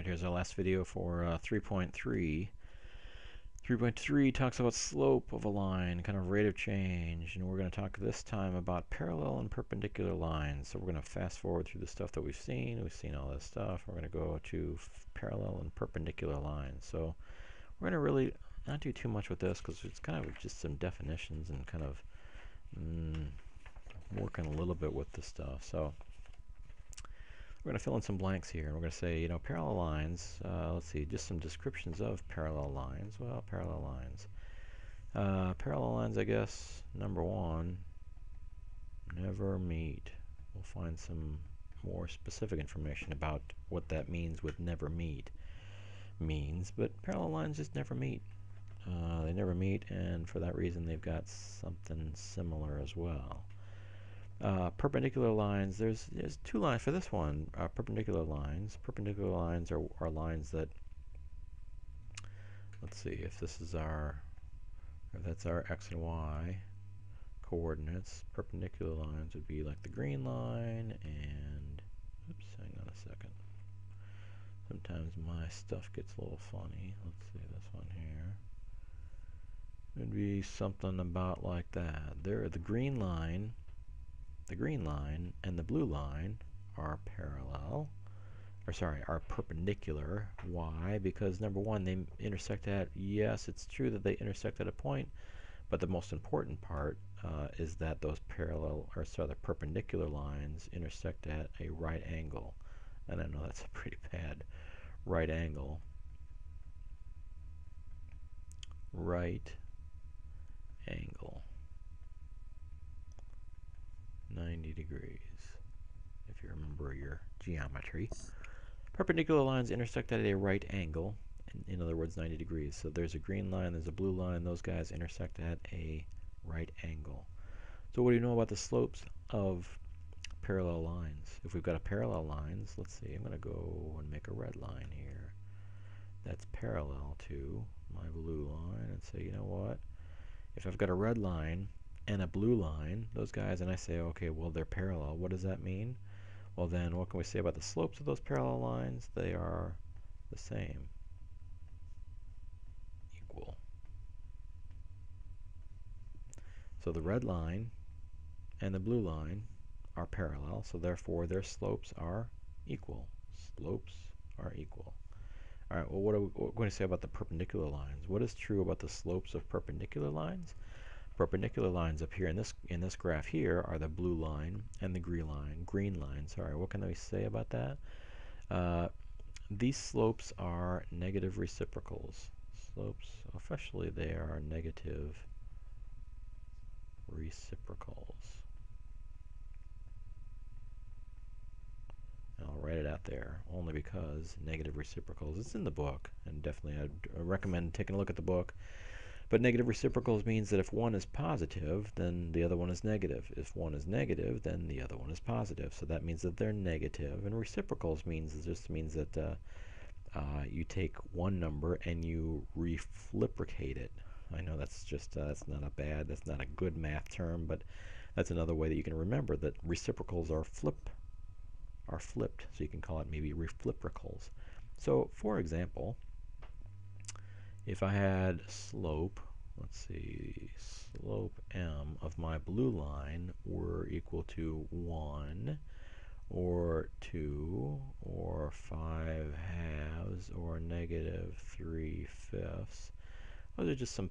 Alright, here's our last video for 3.3. 3.3 talks about slope of a line, kind of rate of change, and we're going to talk this time about parallel and perpendicular lines. So we're going to fast forward through the stuff that we've seen. We've seen all this stuff. We're going to go to parallel and perpendicular lines. So we're going to really not do too much with this because it's kind of just some definitions and kind of working a little bit with the stuff. So we're going to fill in some blanks here, and we're going to say, parallel lines, let's see, just some descriptions of parallel lines. Well, parallel lines, I guess, number one, never meet. We'll find some more specific information about what that means with never meet means, but parallel lines just never meet. They never meet, and for that reason, they've got something similar as well. Perpendicular lines, there's two lines for this one. Perpendicular lines. Perpendicular lines are lines that, let's see, if that's our x and y coordinates, perpendicular lines would be like the green line and, oops, hang on a second. Sometimes my stuff gets a little funny. Let's see this one here. It would be something about like that. There, the green line and the blue line are parallel, or sorry, are perpendicular. Why? Because number one, they intersect at, yes, it's true that they intersect at a point, but the most important part is that those perpendicular lines intersect at a right angle. And I know that's a pretty bad right angle. Right angle. 90 degrees, if you remember your geometry. Perpendicular lines intersect at a right angle, in other words, 90 degrees. So there's a green line, there's a blue line, those guys intersect at a right angle. So what do you know about the slopes of parallel lines? If we've got a parallel lines, let's see, I'm going to go and make a red line here. That's parallel to my blue line, and say, you know what? If I've got a red line and a blue line, those guys, and I say, okay, well, they're parallel. What does that mean? Well, then, what can we say about the slopes of those parallel lines? They are the same. Equal. So the red line and the blue line are parallel, so therefore their slopes are equal. Slopes are equal. All right, well, what are we going to say about the perpendicular lines? What is true about the slopes of perpendicular lines? Perpendicular lines up here in this graph here are the blue line and the green line. Sorry, what can we say about that? These slopes are negative reciprocals. Slopes, officially, they are negative reciprocals. And I'll write it out there only because negative reciprocals, it's in the book, and definitely I'd recommend taking a look at the book. But negative reciprocals means that if one is positive, then the other one is negative. If one is negative, then the other one is positive. So that means that they're negative. And reciprocals just means that you take one number and you reflipricate it. I know that's just that's not a good math term, but that's another way that you can remember that reciprocals are flipped. So you can call it maybe reflipricals. So for example, if I had slope, let's see, slope m of my blue line were equal to 1 or 2 or 5 halves or negative 3/5, those are just some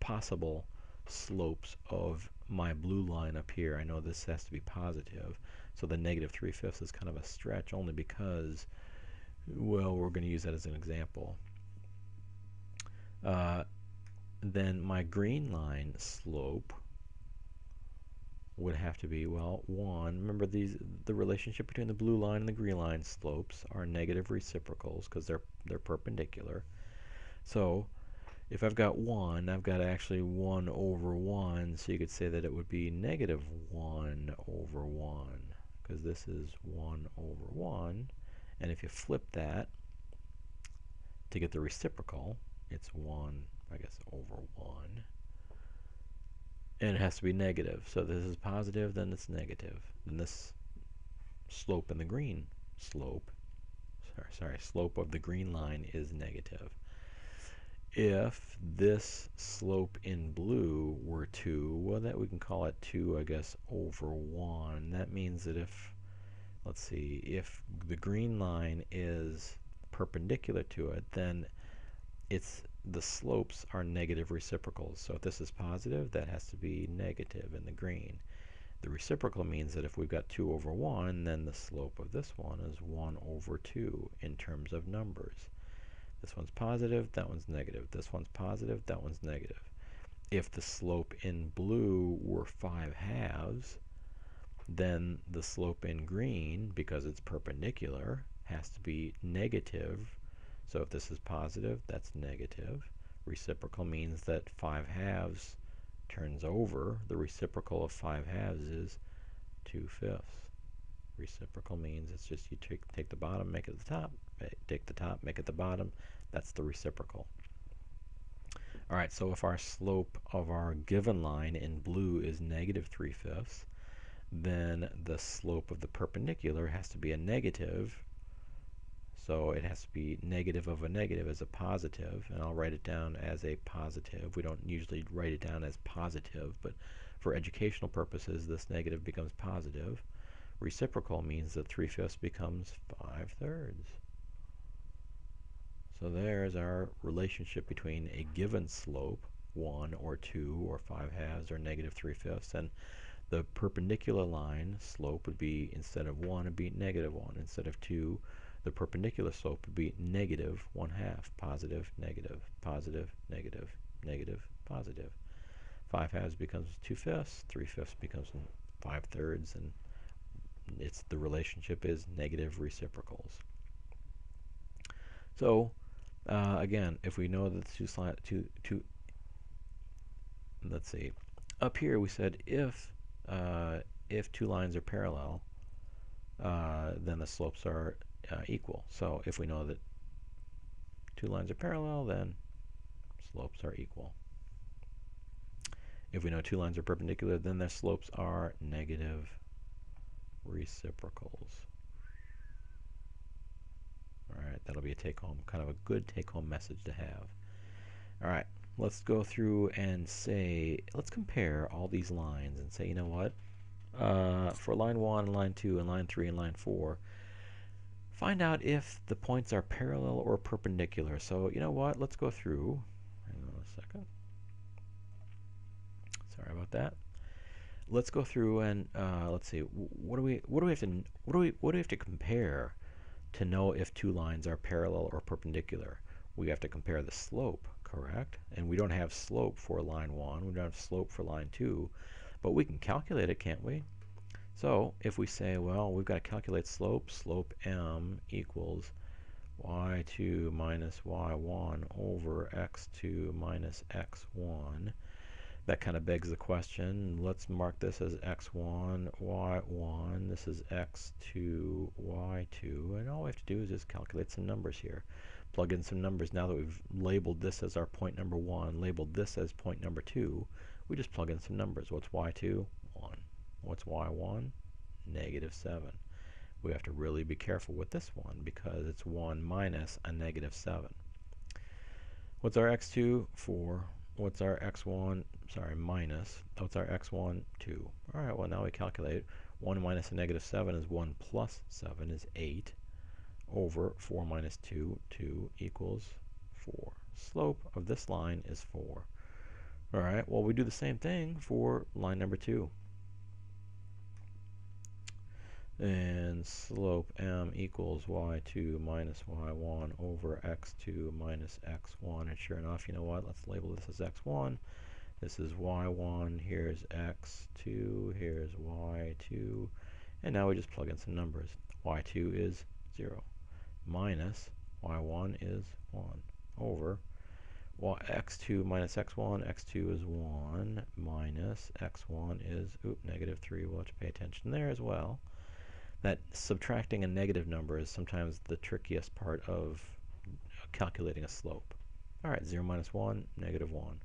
possible slopes of my blue line up here. I know this has to be positive, so the negative 3/5 is kind of a stretch only because, well, we're going to use that as an example. Then my green line slope would have to be, well, 1. Remember the relationship between the blue line and the green line slopes are negative reciprocals because they're perpendicular. So if I've got 1, I've got actually 1 over 1, so you could say that it would be negative 1 over 1 because this is 1 over 1. And if you flip that to get the reciprocal, it's 1, I guess, over 1. And it has to be negative. So this is positive, then it's negative. Then this slope in the green slope, slope of the green line is negative. If this slope in blue were 2, well, that we can call it 2, I guess, over 1. That means that if, let's see, if the green line is perpendicular to it, then the slopes are negative reciprocals. So if this is positive, that has to be negative in the green. The reciprocal means that if we've got 2 over 1, then the slope of this one is 1 over 2 in terms of numbers. This one's positive, that one's negative. This one's positive, that one's negative. If the slope in blue were 5/2, then the slope in green, because it's perpendicular, has to be negative. So if this is positive, that's negative. Reciprocal means that 5/2 turns over. The reciprocal of 5/2 is 2/5. Reciprocal means it's just you take the bottom, make it the top, take the top, make it the bottom. That's the reciprocal. All right, so if our slope of our given line in blue is negative 3/5, then the slope of the perpendicular has to be a negative. So it has to be negative of a negative as a positive, and I'll write it down as a positive. We don't usually write it down as positive, but for educational purposes, this negative becomes positive. Reciprocal means that 3/5 becomes 5/3. So there's our relationship between a given slope, 1 or 2 or 5/2 or negative 3/5, and the perpendicular line slope would be, instead of 1, it'd be negative 1. Instead of 2, the perpendicular slope would be negative 1/2, positive, negative, positive, negative, negative, positive. 5/2 becomes 2/5, 3/5 becomes 5/3, and the relationship is negative reciprocals. So again, if we know that let's see, up here we said if 2 lines are parallel, then the slopes are equal. So if we know that 2 lines are parallel, then slopes are equal. If we know 2 lines are perpendicular, then their slopes are negative reciprocals. All right, that'll be a take-home, kind of a good take-home message to have. All right, let's go through and say, let's compare all these lines and say, you know what? For line 1, line 2, and line 3, and line 4, find out if the points are parallel or perpendicular. So, you know what? Let's go through. Hang on a second. Sorry about that. Let's go through and let's see. What do we have to compare to know if 2 lines are parallel or perpendicular? We have to compare the slope, correct? And we don't have slope for line 1. We don't have slope for line 2, but we can calculate it, can't we? So if we say, well, we've got to calculate slope. Slope m equals y2 minus y1 over x2 minus x1. That kind of begs the question. Let's mark this as x1, y1. This is x2, y2. And all we have to do is just calculate some numbers here. Plug in some numbers. Now that we've labeled this as our point number 1, labeled this as point number 2, we just plug in some numbers. What's y2? 1. What's y1? Negative 7. We have to really be careful with this one because it's 1 minus a negative 7. What's our x2? 4. What's our x1? Sorry, minus. What's our x1? 2. All right, well, now we calculate. 1 minus a negative 7 is 1 plus 7 is 8 over 4 minus 2. 2 equals 4. Slope of this line is 4. All right, well, we do the same thing for line number 2. And slope m equals y2 minus y1 over x2 minus x1. And sure enough, you know what? Let's label this as x1. This is y1. Here's x2. Here's y2. And now we just plug in some numbers. y2 is 0. Minus y1 is 1. Over x2 minus x1. x2 is 1. Minus x1 is, negative 3. We'll have to pay attention there as well. That subtracting a negative number is sometimes the trickiest part of calculating a slope. All right, 0 minus 1, negative 1.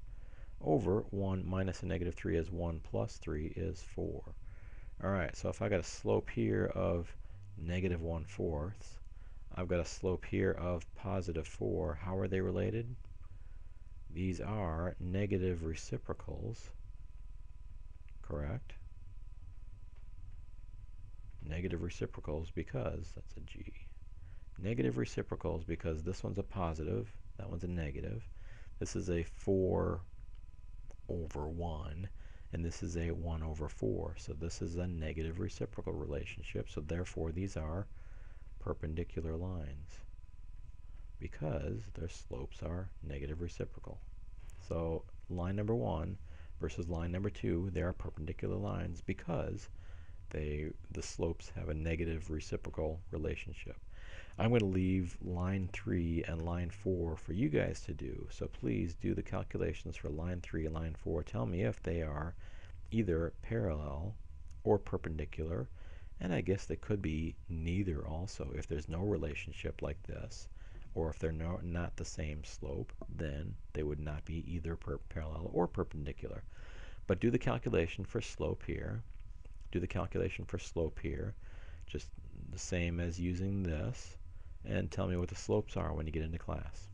Over 1 minus a negative 3 is 1 plus 3 is 4. All right, so if I got a slope here of negative 1/4, I've got a slope here of positive 4. How are they related? These are negative reciprocals, correct? Negative reciprocals because, that's a G. Negative reciprocals because this one's a positive, that one's a negative. This is a 4 over 1, and this is a 1 over 4. So this is a negative reciprocal relationship, so therefore these are perpendicular lines because their slopes are negative reciprocal. So line number 1 versus line number 2, they are perpendicular lines because the slopes have a negative reciprocal relationship. I'm going to leave line 3 and line 4 for you guys to do. So please do the calculations for line 3 and line 4. Tell me if they are either parallel or perpendicular. And I guess they could be neither also. If there's no relationship like this, or if they're not the same slope, then they would not be either parallel or perpendicular. But do the calculation for slope here. Do the calculation for slope here. Just the same as using this. And tell me what the slopes are when you get into class.